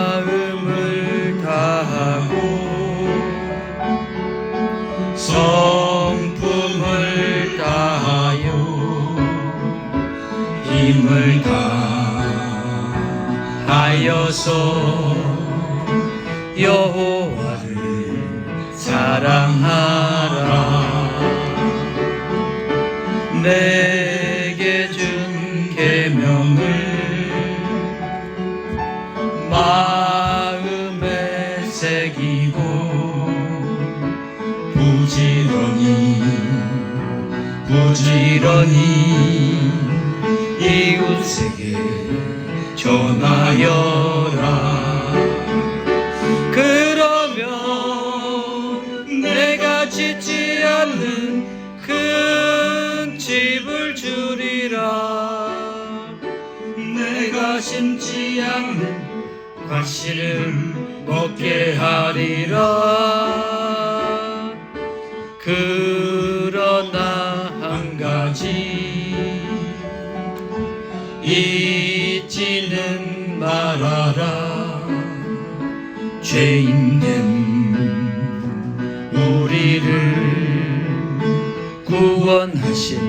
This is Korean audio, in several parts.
마음을 다하고 성품을 다하여 힘을 다하여서 여호와를 사랑하라. 내게 준 계명을 마음에 새기고 부지런히 이웃에게 전하여라. 그러면 내가 짓지 않는 큰 집을 주리라. 내가 심지 않는 과실을 먹게 하리라. 그러나 한 가지 잊지는 말아라. 죄인된 우리를 구원하신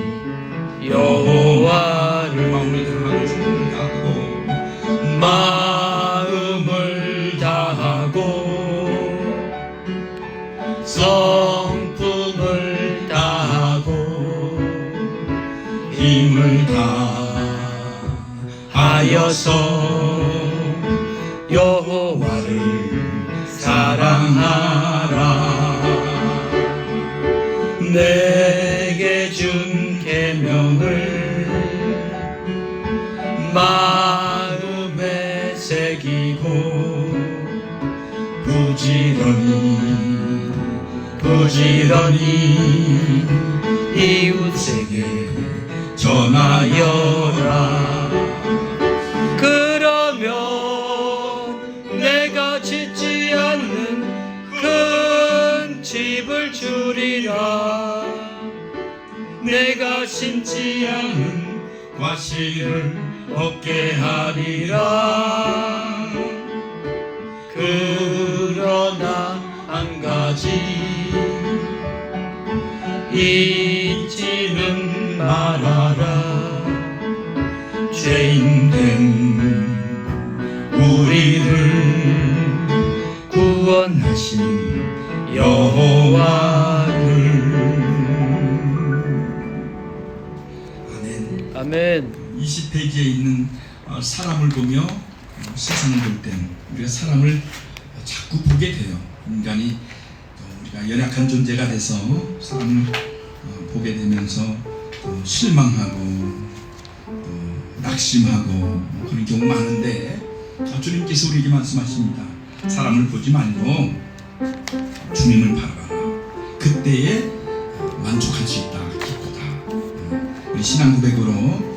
여호와를 마음을 다하고 성품을 다하고 힘을 다하여서 여호와를 사랑하라. 내게 준 계명을 마음에 새기고 부지런히 이웃에게 전하여라. 그러면 내가 짓지 않는 큰 집을 주리라. 내가 심지 않은 과실을 얻게 하리라. 그러나 한 가지 잊지는 말아라. 죄인된 우리를 구원하신 여호와를. 아멘. 20페이지에 있는 사람을 보며 세상을 볼 땐 우리가 사람을 자꾸 보게 돼요. 인간이 우리가 연약한 존재가 돼서 사람을 보게 되면서 실망하고 낙심하고 그런 경우 많은데 주님께서 우리에게 말씀하십니다. 사람을 보지 말고 주님을 바라봐라. 그때에 만족할 수 있다. 기쁘다. 우리 신앙 고백으로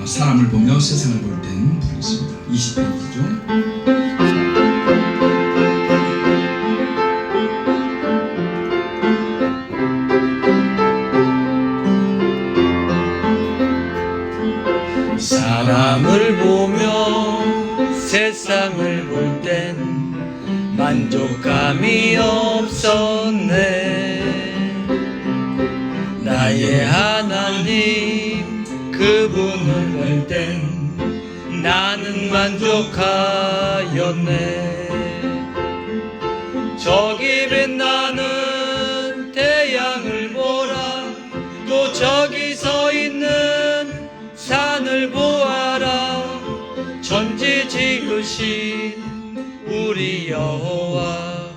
사람을 보며 세상을 볼 땐 부르겠습니다. 20페이지죠. 사람을 보며 세상을 볼 땐 만족감이 없었네. 나의 하나님 그분을 볼 땐 나는 만족하였네. 저기 빛나는 태양을 보라. 또 저기 서 있는 산을 보아라. 천지 지으신 우리 여호와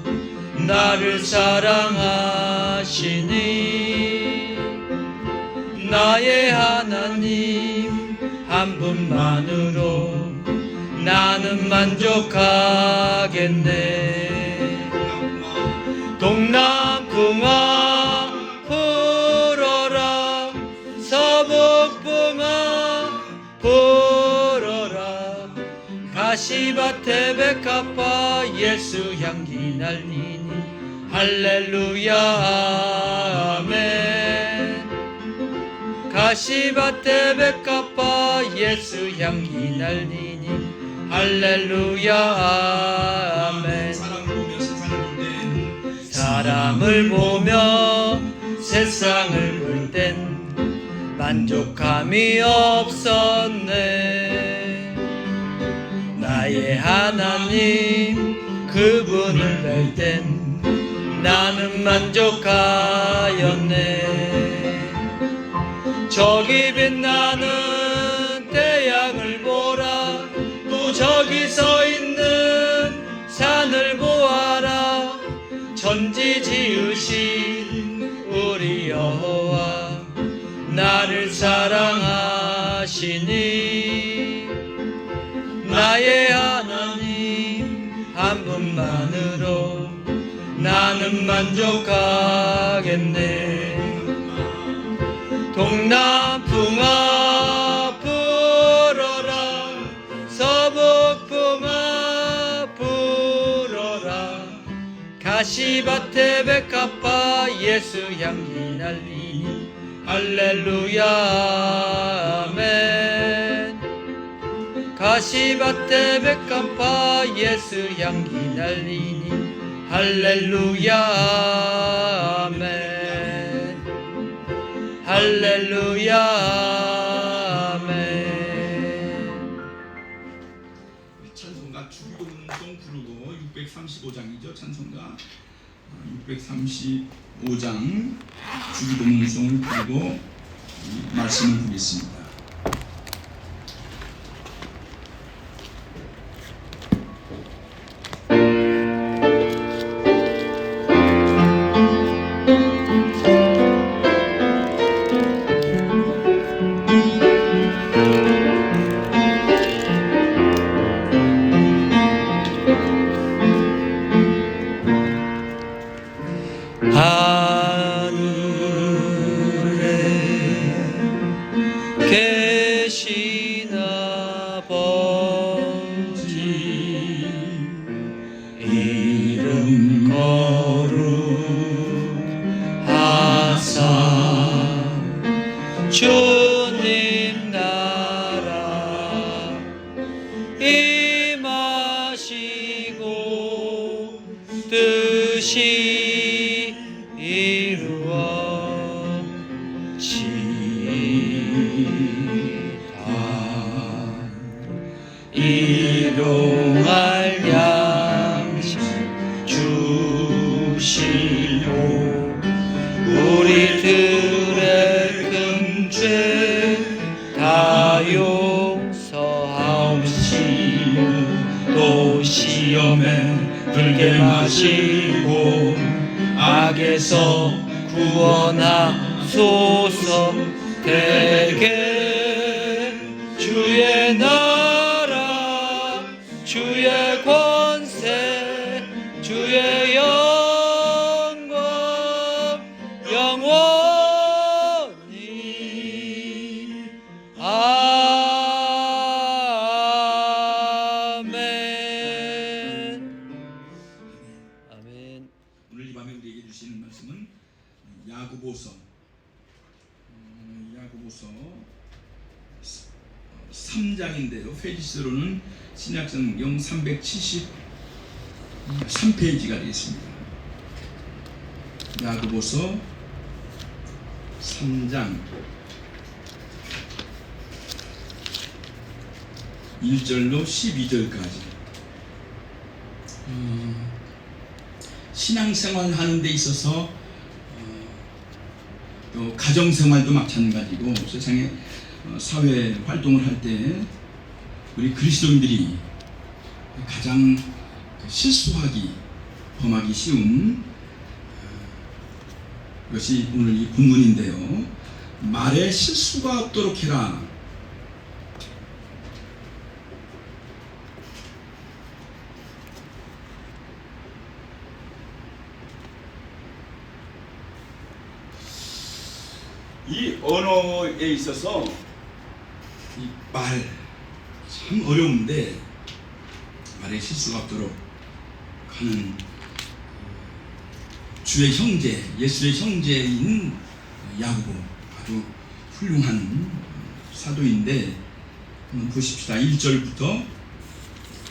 나를 사랑하시니. 나의 하나님 한 분만으로 나는 만족하겠네. 동남풍아 불어라. 서북풍아 불어라. 가시밭에 백합화 예수 향기 날리니 할렐루야 아멘. 가시밭에 백합화 예수 향기 날리니 할렐루야 아멘. 사람을 보며 세상을 볼 땐 사람을 보며 세상을 볼 땐 만족함이 없었네. 나의 하나님 그분을 뵐 땐 나는 만족하였네. 저기 빛나는 태양을 보라. 또 저기 서 있는 산을 보아라. 천지 지으신 우리 여호와 나를 사랑하시니 나의 하나님 한 분만으로 나는 만족하겠네. 동남풍아 불어라. 서북풍아 불어라. 가시밭에 백합화 예수 향기 날리니 할렐루야 아멘. 가시밭에 백합화 예수 향기 날리니 할렐루야 아멘. 할렐루야 아멘. 찬송가 주기도문송 부르고 635장이죠. 찬송가 635장 주기도문송을 부르고 말씀을 드리겠습니다. 하늘에 계신 아버지 이름 거룩하사 주님 나라 임하시고 뜻이 일용할 양식 주시고 우리들의 큰 죄 다 용서하옵시고 또 시험에 들게 마시고 악에서 구원하소서. 대개 주의 나라 주의 권세 주의 영광 영원히 아멘. 아멘. 오늘 이 밤에 우리에게 주시는 말씀은 야고보서 3장인데요. 페이지수로는 신약성경 373페이지가 되겠습니다. 야고보서 3장 1절로 12절까지 신앙생활 하는 데 있어서 또 가정생활도 마찬가지고 세상에 사회 활동을 할 때 우리 그리스도인들이 가장 범하기 쉬운 것이 오늘 이 본문인데요. 말에 실수가 없도록 해라. 이 언어에 있어서 이 말 참 어려운데 말에 실수가 없도록 하는 주의 형제, 예수의 형제인 야고보 아주 훌륭한 사도인데 한번 보십시다. 1절부터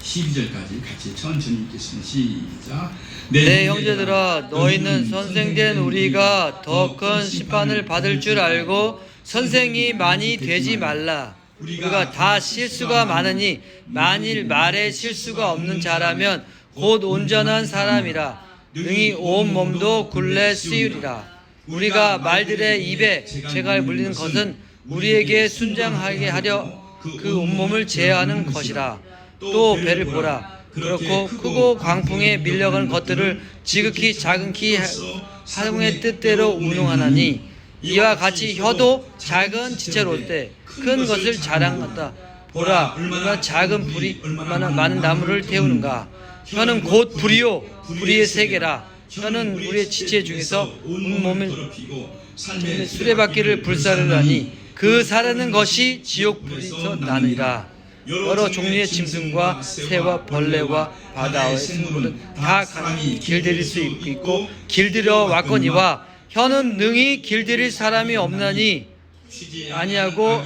12절까지 같이 천천히 읽겠습니다. 시작. 내 형제들아, 너희는 선생된 우리가 더 큰 심판을 받을 줄 알고 선생이 많이 되지 말라. 우리가 다 실수가 많으니 만일 말에 실수가 없는 자라면 곧 온전한 사람이라 능히 온 몸도 굴레 씌우리라. 우리가 말들의 입에 죄가 물리는 것은 우리에게 순장하게 하려 그 온몸을 제어하는 것이라. 또 배를 보라. 그렇고 크고 광풍에 밀려간 것들을 지극히 작은 키 하중의 뜻대로 운용하나니 이와 같이 혀도 작은 지체로 올 때 큰 것을 자랑한다. 보라, 얼마나 작은 불이 얼마나 많은 나무를 태우는가. 혀는 곧 불이요 불의의 세계라. 혀는 우리의 지체 중에서 온몸을 수레바퀴를 불사르라니 그 사르는 것이 지옥 불에서 나느니라. 여러 종류의 짐승과 새와 벌레와 바다의 생물은 다 사람이 길들일 수 있고 길들여 왔거니와 혀는 능히 길들일 사람이 없나니 아니하고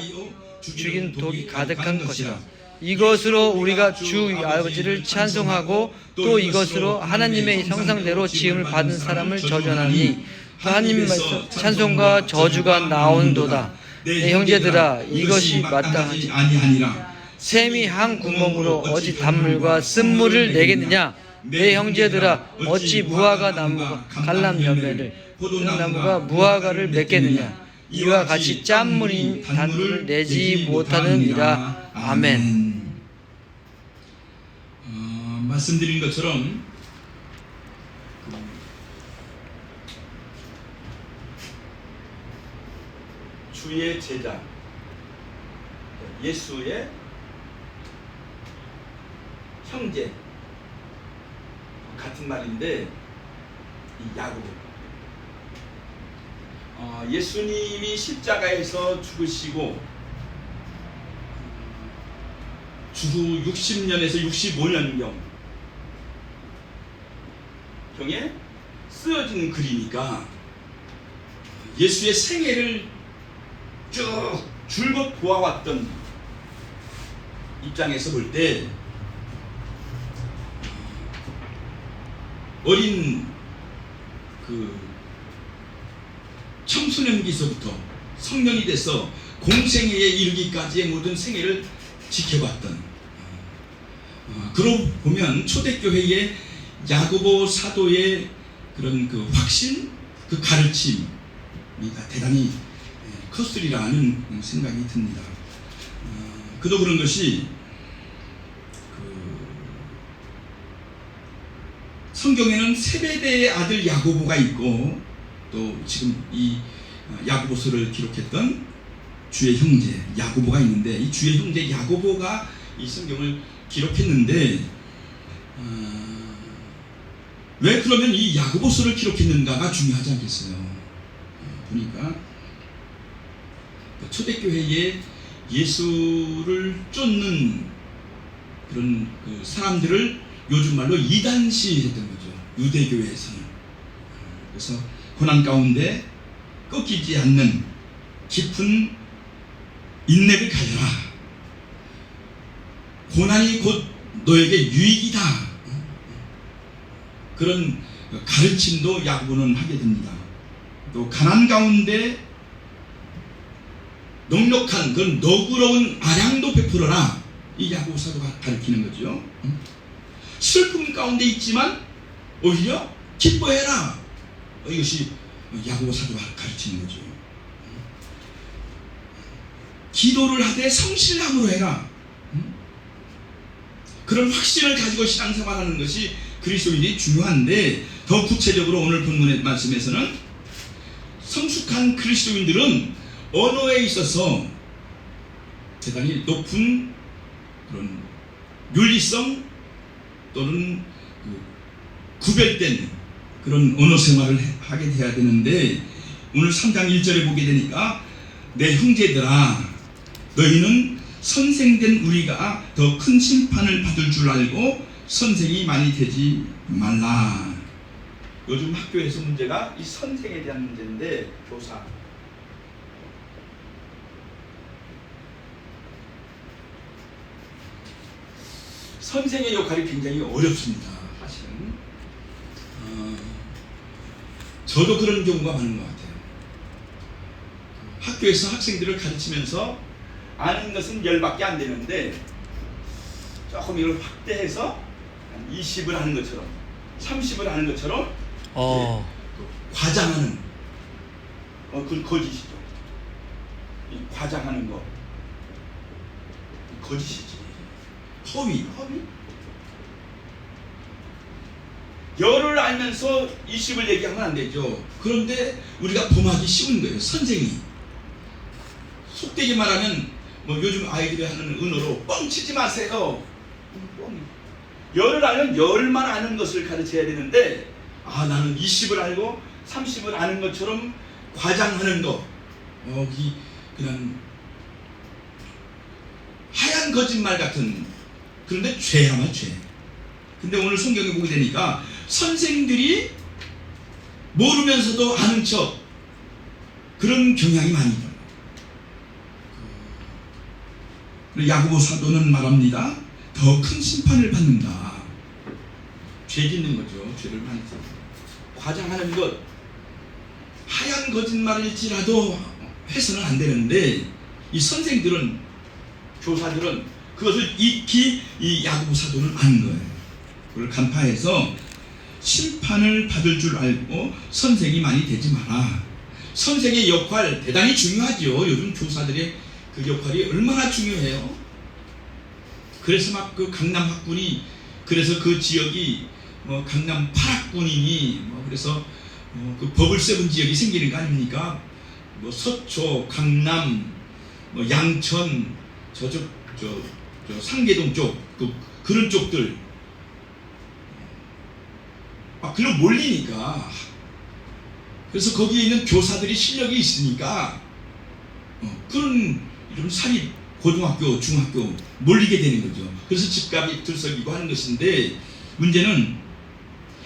죽인 독이 가득한 것이라. 이것으로 우리가 주 아버지를 찬송하고 또 이것으로 하나님의 형상대로 지음을 받은 사람을 저주하니 하나님의 찬송과 저주가 나온도다. 내 형제들아, 이것이 마땅하지 아니하니라. 샘이 한 구멍으로 어찌 단물과 쓴물을 내겠느냐. 내 형제들아, 어찌 무화과 나무가 갈람 열매를 포도나무가 무화과를 맺겠느냐. 이와 같이 짠물인 단물을 내지 못하느니라. 아멘. 말씀드린 것처럼 주의 제자 예수의 형제 같은 말인데 이 야고보 예수님이 십자가에서 죽으시고 주후 60년에서 65년경에 쓰여진 글이니까 예수의 생애를 쭉 줄곧 보아왔던 입장에서 볼 때 어린 그 청소년기서부터 성년이 돼서 공생애에 이르기까지의 모든 생애를 지켜봤던 그러고 보면 초대교회의 야고보 사도의 그런 그 확신, 그 가르침이 대단히 컸으리라는 생각이 듭니다. 그도 그런 것이 성경에는 세베대의 아들 야고보가 있고 또 지금 이 야고보서를 기록했던 주의 형제 야고보가 있는데 이 주의 형제 야고보가 이 성경을 기록했는데 왜 그러면 이 야고보서를 기록했는가가 중요하지 않겠어요? 보니까 초대교회에 예수를 쫓는 그런 그 사람들을 요즘 말로 이단시했던 거죠. 유대교회에서는. 그래서 고난 가운데 꺾이지 않는 깊은 인내를 가져라. 고난이 곧 너에게 유익이다. 그런 가르침도 야고보는 하게 됩니다. 또 가난 가운데 넉넉한 그런 너그러운 아량도 베풀어라. 이 야고보 사도가 가르치는 거죠. 슬픔 가운데 있지만 오히려 기뻐해라. 이것이 야고보 사도가 가르치는 거죠. 기도를 하되 성실함으로 해라. 그런 확신을 가지고 신앙생활하는 것이 그리스도인이 중요한데 더 구체적으로 오늘 본문의 말씀에서는 성숙한 그리스도인들은 언어에 있어서 대단히 높은 그런 윤리성 또는 구별된 그런 언어 생활을 하게 돼야 되는데 오늘 3장 1절에 보게 되니까 내 형제들아 너희는 선생된 우리가 더 큰 심판을 받을 줄 알고 선생이 많이 되지 말라. 요즘 학교에서 문제가 이 선생에 대한 문제인데 교사 선생의 역할이 굉장히 어렵습니다. 사실은 저도 그런 경우가 많은 것 같아요. 학교에서 학생들을 가르치면서 아는 것은 10밖에 안 되는데 조금 이걸 확대해서 20을 하는 것처럼 30을 하는 것처럼 과장하는 그건 거짓이죠. 이 과장하는 거 거짓이지. 허위. 열을 알면서 20을 얘기하면 안 되죠. 그런데 우리가 범하기 쉬운 거예요. 선생이 속되게 말하면 뭐 요즘 아이들이 하는 은어로 뻥치지 마세요. 열을 알면 열만 아는 것을 가르쳐야 되는데 나는 20을 알고 30을 아는 것처럼 과장하는 거 그냥 하얀 거짓말 같은. 그런데 죄야말 죄. 근데 오늘 성경에 보게 되니까 선생들이 모르면서도 아는 척 그런 경향이 많이 있다. 야고보 사도는 말합니다. 더 큰 심판을 받는다. 죄 짓는 거죠. 죄를 많이 짓는 과장하는 것. 하얀 거짓말일지라도 해서는 안 되는데 이 선생들은 교사들은 그것을 익히 이 야고보 사도는 아는 거예요. 그걸 간파해서 심판을 받을 줄 알고 선생이 많이 되지 마라. 선생의 역할 대단히 중요하죠. 요즘 교사들의 그 역할이 얼마나 중요해요. 그래서 막 그 강남 학군이 그래서 그 지역이 강남 8학군이니 그래서 그 버블 세븐 지역이 생기는 거 아닙니까? 서초, 강남, 양천, 저쪽 상계동 쪽 그런 쪽들 글로 몰리니까. 그래서 거기에 있는 교사들이 실력이 있으니까 그런 좀 사립 고등학교, 중학교 몰리게 되는 거죠. 그래서 집값이 들썩이고 하는 것인데 문제는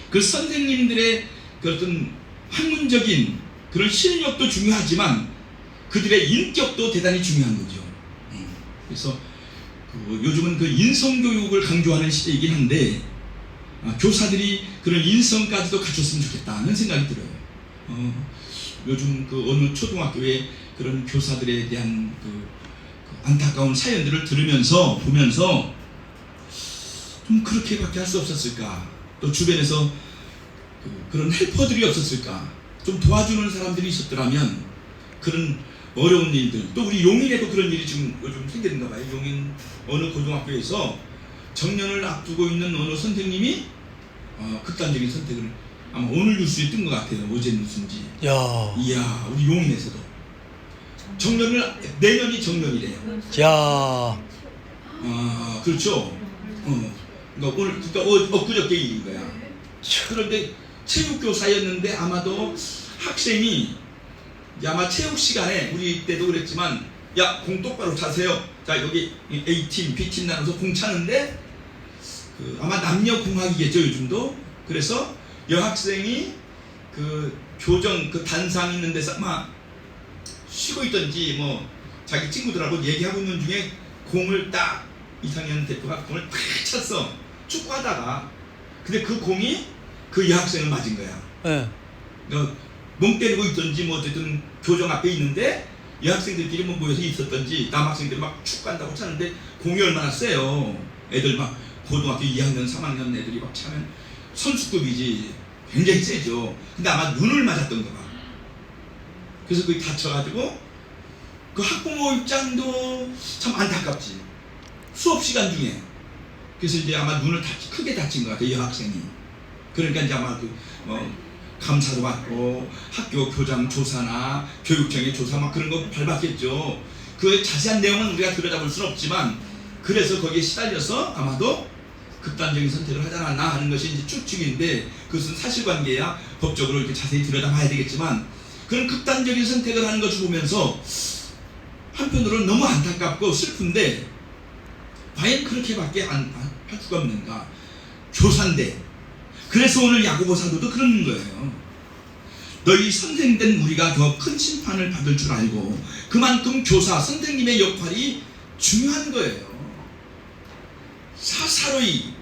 그 선생님들의 그 어떤 학문적인 그런 실력도 중요하지만 그들의 인격도 대단히 중요한 거죠. 그래서 요즘은 그 인성교육을 강조하는 시대이긴 한데 교사들이 그런 인성까지도 갖췄으면 좋겠다는 생각이 들어요. 요즘 그 어느 초등학교에 그런 교사들에 대한 그 안타까운 사연들을 보면서 좀 그렇게밖에 할 수 없었을까? 또 주변에서 그런 헬퍼들이 없었을까? 좀 도와주는 사람들이 있었더라면 그런 어려운 일들. 또 우리 용인에도 그런 일이 지금 요즘 생겼는가 봐요. 용인 어느 고등학교에서 정년을 앞두고 있는 어느 선생님이 극단적인 선택을 아마 오늘 뉴스에 뜬 것 같아요. 어제 뉴스인지. 이야, 우리 용인에서도 정년을 내년이 정년이래요. 그렇죠. 그러니까 엊그저께 일인 거야. 그런데 체육교사였는데 아마도 학생이 아마 체육 시간에 우리 때도 그랬지만 야, 공 똑바로 차세요. 자, 여기 A팀, B팀 나눠서 공 차는데 아마 남녀 공학이겠죠, 요즘도. 그래서 여학생이 그 교정 그 단상 있는 데서 아마 쉬고 있던지 자기 친구들하고 얘기하고 있는 중에 공을 딱 이상현 대표가 공을 탁 찼어. 축구하다가. 근데 그 공이 그 여학생을 맞은 거야. 그러니까 멍 때리고 있던지 어쨌든 교정 앞에 있는데 여학생들끼리 모여서 있었던지 남학생들이 막 축구한다고 차는데 공이 얼마나 세요. 애들 막 고등학교 2학년 3학년 애들이 막 차면 선수급이지. 굉장히 세죠. 근데 아마 눈을 맞았던 거 봐. 그래서 그게 다쳐가지고 그 학부모 입장도 참 안타깝지. 수업 시간 중에. 그래서 이제 아마 눈을 크게 다친 것 같아요, 여학생이. 그러니까 이제 아마 감사도 받고 학교 교장 조사나 교육청의 조사 막 그런 거 밟았겠죠. 그 자세한 내용은 우리가 들여다볼 수는 없지만 그래서 거기에 시달려서 아마도 극단적인 선택을 하지 않았나 하는 것이 이제 추측인데 그것은 사실관계야 법적으로 이렇게 자세히 들여다봐야 되겠지만 그런 극단적인 선택을 하는 것을 보면서 한편으로는 너무 안타깝고 슬픈데 과연 그렇게밖에 할 수가 없는가. 교사인데. 그래서 오늘 야고보 사도도 그러는 거예요. 너희 선생된 우리가 더 큰 심판을 받을 줄 알고 그만큼 교사, 선생님의 역할이 중요한 거예요. 사사로이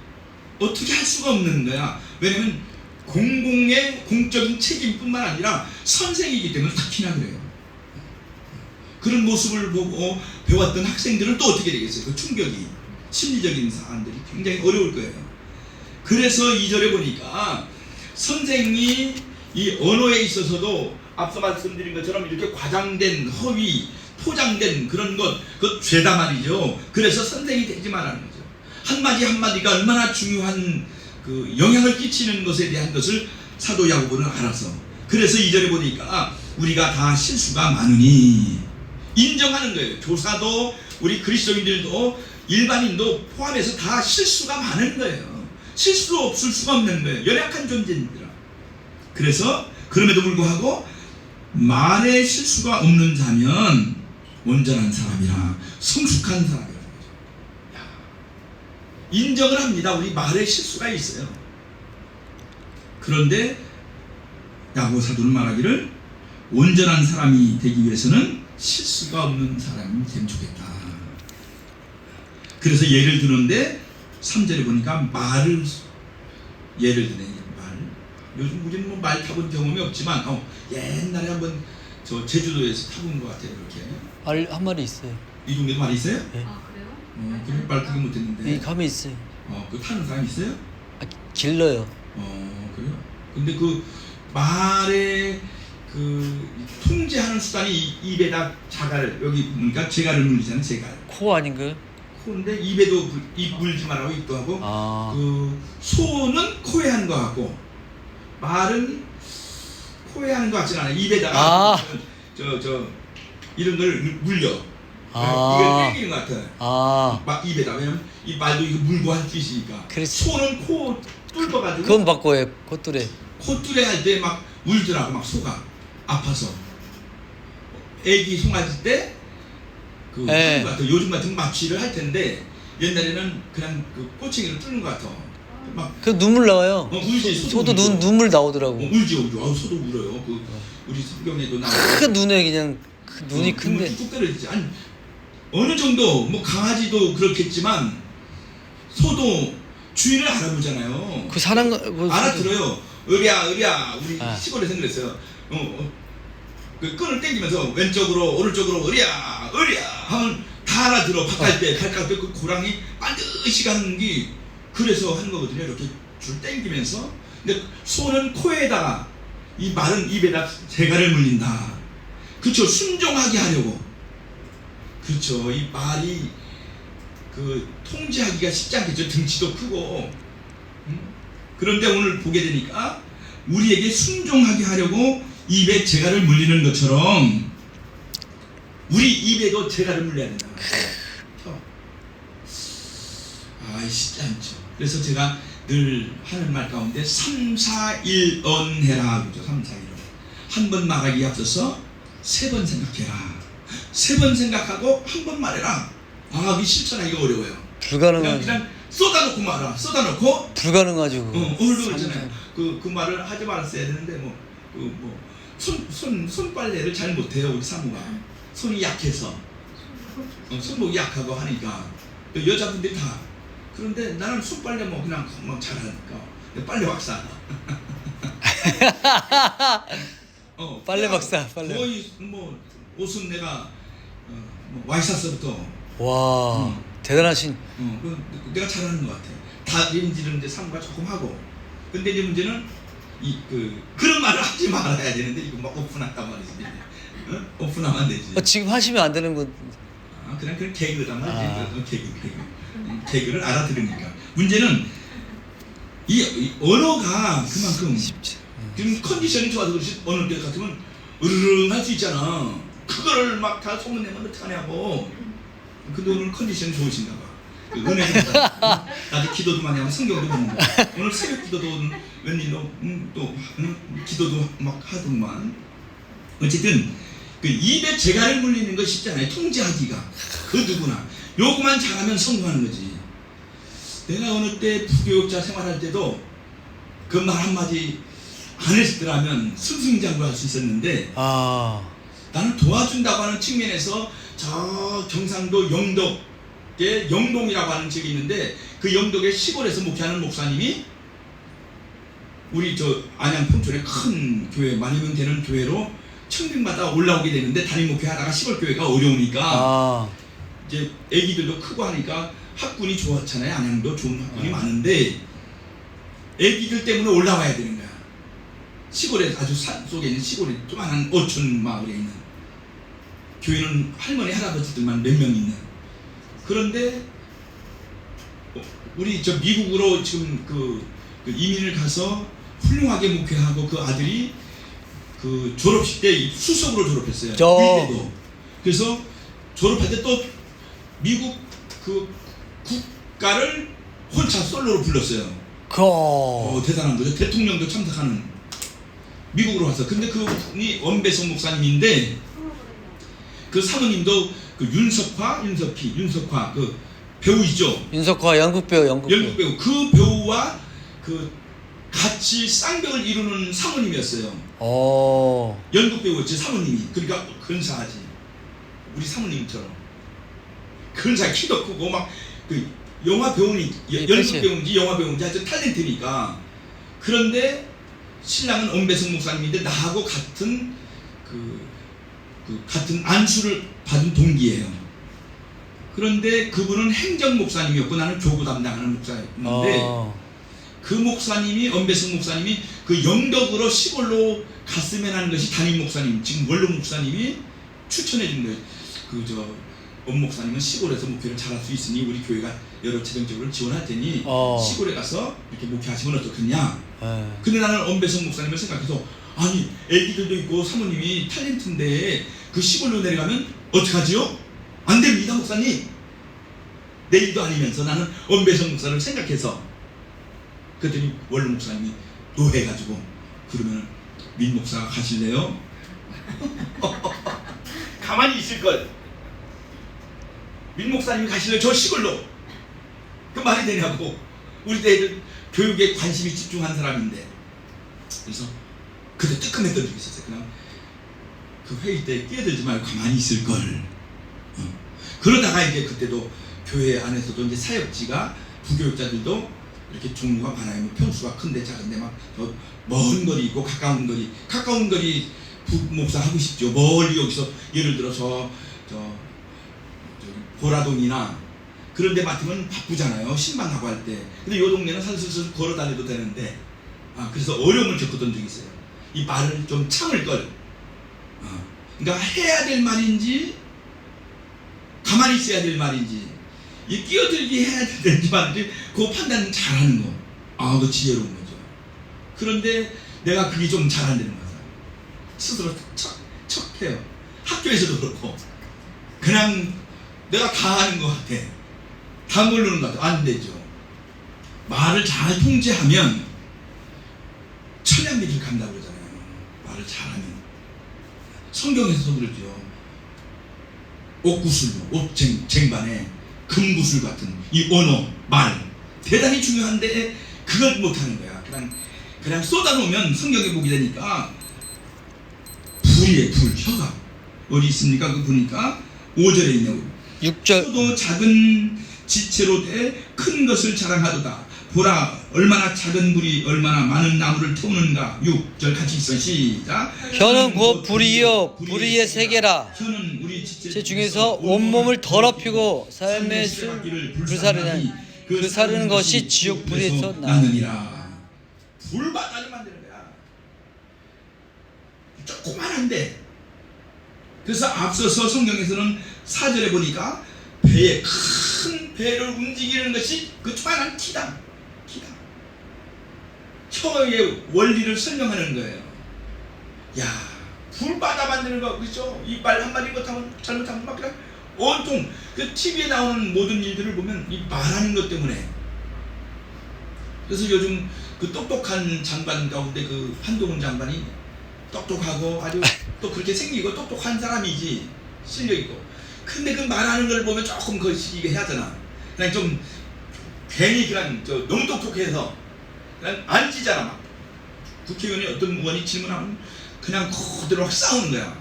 어떻게 할 수가 없는 거야. 왜냐면 공공의 공적인 책임뿐만 아니라 선생이기 때문에 특히나 그래요. 그런 모습을 보고 배웠던 학생들은 또 어떻게 되겠어요? 그 충격이, 심리적인 사안들이 굉장히 어려울 거예요. 그래서 2절에 보니까 선생이 이 언어에 있어서도 앞서 말씀드린 것처럼 이렇게 과장된 허위, 포장된 그런 것, 그것 죄다 말이죠. 그래서 선생이 되지 말라는 거죠. 한마디 한마디가 얼마나 중요한 그 영향을 끼치는 것에 대한 것을 사도 야고보는 알아서, 그래서 2절에 보니까 우리가 다 실수가 많으니 인정하는 거예요. 교사도 우리 그리스도인들도 일반인도 포함해서 다 실수가 많은 거예요. 실수 없을 수가 없는 거예요. 연약한 존재입니다. 그래서 그럼에도 불구하고 말에 실수가 없는 자면 온전한 사람이라, 성숙한 사람이라는 거죠. 인정을 합니다. 우리 말에 실수가 있어요. 그런데 야고보 사도는 말하기를 온전한 사람이 되기 위해서는 실수가 없는 사람이 되면 좋겠다. 그래서 예를 드는데 3절에 보니까 말을 예를 드네. 말. 요즘 우리는 뭐 말 타본 경험이 없지만 옛날에 한번 저 제주도에서 타본 것 같아요. 이렇게 말 한 마리 있어요. 이 동네도 말 있어요? 네. 아 그래요? 그래 말 타기 못했는데. 이 감이 있어요. 그 타는 사람 있어요? 길러요. 그래요? 근데 그 말의 그 통제하는 수단이 입에다 자갈, 여기 보니까 재갈을 물리잖아요. 재갈. 코 아닌가요? 코인데 입에도 입 물지 말라고 입도 하고, 아. 그 소는 코에 하는 거 같고 말은 코에 하는 거 같지는 않아요. 입에다가 저 이런 걸 물려. 이걸 땡기는 것 같아. 막 입에다. 왜냐면 이 말도 이거 물고 한 뜻이니까. 그렇지. 소는 코 뚫어가지고. 그건 바꿔요. 콧뚜레. 콧뚜레 할 때 막 울더라고. 막 소가 아파서. 애기 송아지 때 그 하는 것 같아. 요즘 같은 마취를 할 텐데 옛날에는 그냥 그 꼬챙이를 뚫는 것 같아. 막 그 눈물 나와요. 울지. 소도 눈물 나오더라고. 울지. 소도 울어요. 그 우리 성경에도 나와. 큰 눈에 그냥 그 눈이 큰데. 뚝뚝 떨어지지. 아니 어느 정도 뭐 강아지도 그렇겠지만 소도 주인을 알아보잖아요. 그 사람 알아들어요. 의리야 우리 아. 시골에서는 그랬어요. 그 끈을 당기면서 왼쪽으로 오른쪽으로 의리야 하면 다 알아들어. 바깥 때 그 고랑이 반드시 가는 게 그래서 하는 거거든요. 이렇게 줄 당기면서. 근데 소는 코에다가, 이 말은 입에다 재갈을 물린다. 그렇죠. 순종하게 하려고. 그렇죠. 이 말이 그 통제하기가 쉽지 않겠죠. 등치도 크고. 그런데 오늘 보게 되니까 우리에게 순종하게 하려고 입에 재갈을 물리는 것처럼 우리 입에도 재갈을 물려야 된다. 쉽지 않죠. 그래서 제가 늘 하는 말 가운데 3-4-1언 해라 그죠. 3-4-1언. 한 번 말하기 앞서서 3번 생각해라. 3번 생각하고 한 번 말해라. 이게 실천하기가 어려워요. 불가능한. 그냥 쏟아놓고 말아. 쏟아놓고. 불가능하죠. 오늘도 그렇잖아요. 그 말을 하지 말았어야 되는데 손빨래를 잘 못해요. 우리 사모가. 손이 약해서. 손목이 약하고 하니까. 여자분들이 다. 그런데 나는 손빨래 그냥 잘하니까. 빨래 박사. 빨래 박사. 빨래. 거의 옷은 내가 와이셔츠부터. 와. 대단하신. 내가 잘하는 것 같아. 다림질은 이제 사모가 조금 하고. 근데 이제 문제는 그런 말을 하지 말아야 되는데 이거 막 오픈한단 말이지. 오픈하면 되지. 지금 하시면 안 되는 건. 그냥 개그단 말이지. 개그를 알아들으니까. 문제는 이 언어가 그만큼 지금 컨디션이 좋아서 그렇지 어느 때 같으면 으르릉 할 수 있잖아. 그거를 막 다 소문내면 어떡하냐고. 근데 오늘 컨디션이 좋으신가 봐. 은혜입니다. 나도 기도도 많이 하고 성경도 보는 거. 오늘 새벽 기도도 웬일로 또 기도도 막 하더만. 어쨌든 그 입에 재갈을 물리는 거 쉽지 않아요. 통제하기가. 그 누구나 요거만 잘하면 성공하는 거지. 내가 어느 때 부교육자 생활할 때도 그 말 한마디 안 했더라면 승승장구할 수 있었는데 나는 도와준다고 하는 측면에서 저 경상도 영덕에 영동이라고 하는 지역이 있는데 그 영덕의 시골에서 목회하는 목사님이 우리 저 안양 풍촌에 큰 교회 만여 명 되는 교회로 청빙마다 올라오게 되는데 담임 목회하다가 시골 교회가 어려우니까 이제 애기들도 크고 하니까 학군이 좋았잖아요. 안양도 좋은 학군이 많은데 애기들 때문에 올라와야 되는 거야. 시골에 아주 산 속에 있는 시골에 조만한 어촌 마을에 있는 교회는 할머니 할아버지들만 몇 명 있는. 그런데 우리 저 미국으로 지금 그 이민을 가서 훌륭하게 목회하고 그 아들이 그 졸업식 때 수석으로 졸업했어요. 의대도. 그래서 졸업할 때 또 미국 그 국가를 혼자 솔로로 불렀어요. 대단한 거죠. 대통령도 참석하는. 미국으로 와서. 근데 그분이 원배성 목사님인데 그 사모님도 그 윤석화 그 배우이죠. 윤석화 연극 배우. 그 배우와 그 같이 쌍벽을 이루는 사모님이었어요. 연극 배우였지 사모님이. 그러니까 근사하지. 우리 사모님처럼 근사 키도 크고 막 그 영화 배우니 연극 배우인지 영화 배우인지 아주 탤런트니까. 그런데 신랑은 엄배성 목사님인데 나하고 같은 같은 안수를 받은 동기예요. 그런데 그분은 행정 목사님이었고 나는 교구 담당하는 목사였는데 그 목사님이 엄배성 목사님이 그 영덕으로 시골로 갔으면 하는 것이 담임 목사님 지금 원로 목사님이 추천해 준 거예요. 엄 목사님은 시골에서 목회를 잘할 수 있으니 우리 교회가 여러 재정적으로 지원할 테니 시골에 가서 이렇게 목회하시면 어떻겠냐. 근데 나는 엄배성 목사님을 생각해서 아니 애기들도 있고 사모님이 탤런트인데 그 시골로 내려가면 어떡하지요? 안 됩니다 목사님. 내 일도 아니면서 나는 엄배성 목사를 생각해서 그랬더니 원로 목사님이 노해가지고 그러면 민 목사가 가실래요? 가만히 있을걸. 민 목사님이 가실래요? 저 시골로. 그 말이 되냐고. 우리 애들 교육에 관심이 집중한 사람인데. 그래서 그때 뜨끔했던 적이 있었어요. 그냥 그 회의 때 끼어들지 말고 가만히 있을걸. 그러다가 이제 그때도 교회 안에서도 이제 사역지가 부교육자들도 이렇게 종류가 많아요. 뭐 평수가 큰데 작은데 막 먼 거리 있고 가까운 거리 목사 하고 싶죠. 멀리 여기서 예를 들어서 보라동이나 그런 데 맡으면 바쁘잖아요. 신방하고 할 때. 근데 요 동네는 살슬슬 걸어 다녀도 되는데 그래서 어려움을 겪었던 적이 있어요. 이 말을 좀 참을 걸. 그러니까 해야 될 말인지 가만히 있어야 될 말인지 이 끼어들기 해야 되는지 말인지 그 판단 잘하는 거. 그 지혜로운 거죠. 그런데 내가 그게 좀 잘 안 되는 거야. 스스로 척해요. 학교에서도 그렇고 그냥 내가 다 하는 것 같아. 다 모르는 것 같아. 안 되죠. 말을 잘 통제하면 천량미를 간다고 그러잖아요. 말을 잘하면. 성경에서도 그러죠. 옷구슬로 쟁반에 금구슬 같은 이 언어, 말 대단히 중요한데 그걸 못하는 거야. 그냥 쏟아놓으면 성경에 보게 되니까 불이에요. 불, 혀가 어디 있습니까? 그 보니까 5절에 있냐고. 6절. 소도 작은 지체로 돼 큰 것을 자랑하도다. 보라 얼마나 작은 불이 얼마나 많은 나무를 태우는가. 6절 같이 있어. 시작. 혀는 곧 불이요 불의의 세계라. 혀는 우리 지체 중에서 온몸을 더럽히고 삶의 불사르는 그 사르는 것이 지옥 불에서 나느니라. 불바다를 만드는 거야. 조그만한데. 그래서 앞서서 성경에서는 4절에 보니까 배에 큰 배를 움직이는 것이 그 조그만한 키다. 혀의 원리를 설명하는 거예요. 야, 불바다 만드는 거 그렇죠? 이 말 한마디 못하면 잘못하면 막 그냥 온통 그 TV에 나오는 모든 일들을 보면 이 말하는 것 때문에. 그래서 요즘 그 똑똑한 장관 가운데 그 한동훈 장관이 똑똑하고 아주 또 그렇게 생기고 똑똑한 사람이지 실력이고. 근데 그 말하는 걸 보면 조금 거시기게 하잖아. 그냥 좀 괜히 그냥 너무 똑똑해서 그냥 안 찌잖아. 막 국회의원이 어떤 의원이 질문하면 그냥 그대로 막 싸우는 거야.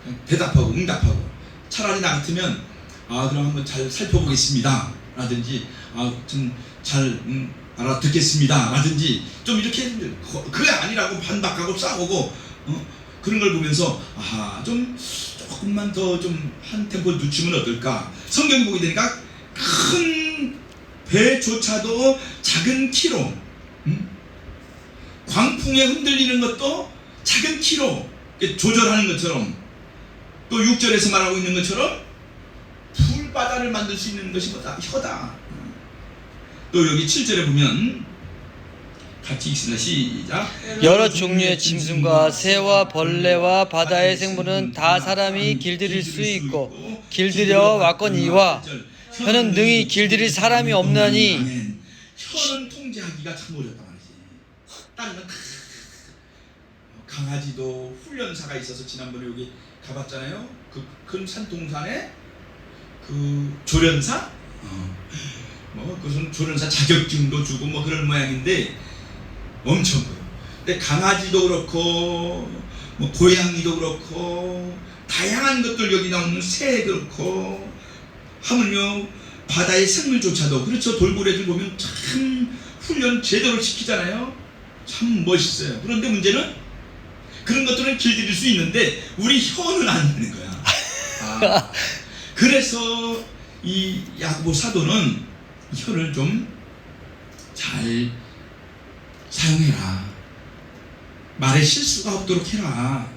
그냥 대답하고 응답하고. 차라리 나 같으면 그럼 한번 잘 살펴보겠습니다. 라든지 좀 잘 알아듣겠습니다 라든지 좀 이렇게 그게 아니라고 반박하고 싸우고 그런 걸 보면서 좀 조금만 더 좀 한 템포 늦추면 어떨까. 성경 보게 되니까 큰 배조차도 작은 키로 광풍에 흔들리는 것도 작은 키로 조절하는 것처럼, 또 6절에서 말하고 있는 것처럼 풀바다를 만들 수 있는 것이 뭐다? 혀다. 또 여기 7절에 보면 같이 읽습니다. 시작. 여러 종류의 짐승과 새와 벌레와 바다의 생물은 다 사람이 길들일 수 있고 길들여 왔거니와 혀는 능히 길들일 사람이 없나니. 아멘. 혀는 통제하기가 참 어렵단 말이지. 다른 건 강아지도 훈련사가 있어서 지난번에 여기 가봤잖아요. 그 큰 산동산에 그 조련사, 그것은 조련사 자격증도 주고 그런 모양인데 엄청 커요. 근데 강아지도 그렇고 고양이도 그렇고 다양한 것들 여기 나오는 새 그렇고 하물며 바다의 생물조차도 그렇죠. 돌고래들 보면 참 훈련 제대로 시키잖아요. 참 멋있어요. 그런데 문제는 그런 것들은 길들일 수 있는데 우리 혀는 안 되는 거야. 그래서 이 야고보 사도는 혀를 좀 잘 사용해라. 말에 실수가 없도록 해라.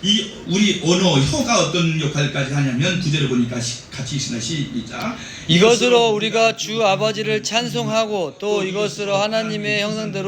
이 우리 언어, 혀가 어떤 역할까지 하냐면 9절에 보니까 같이 읽습니다. 시작. 이것으로 우리가 주 아버지를 찬송하고 또 이것으로 하나님의 형상대로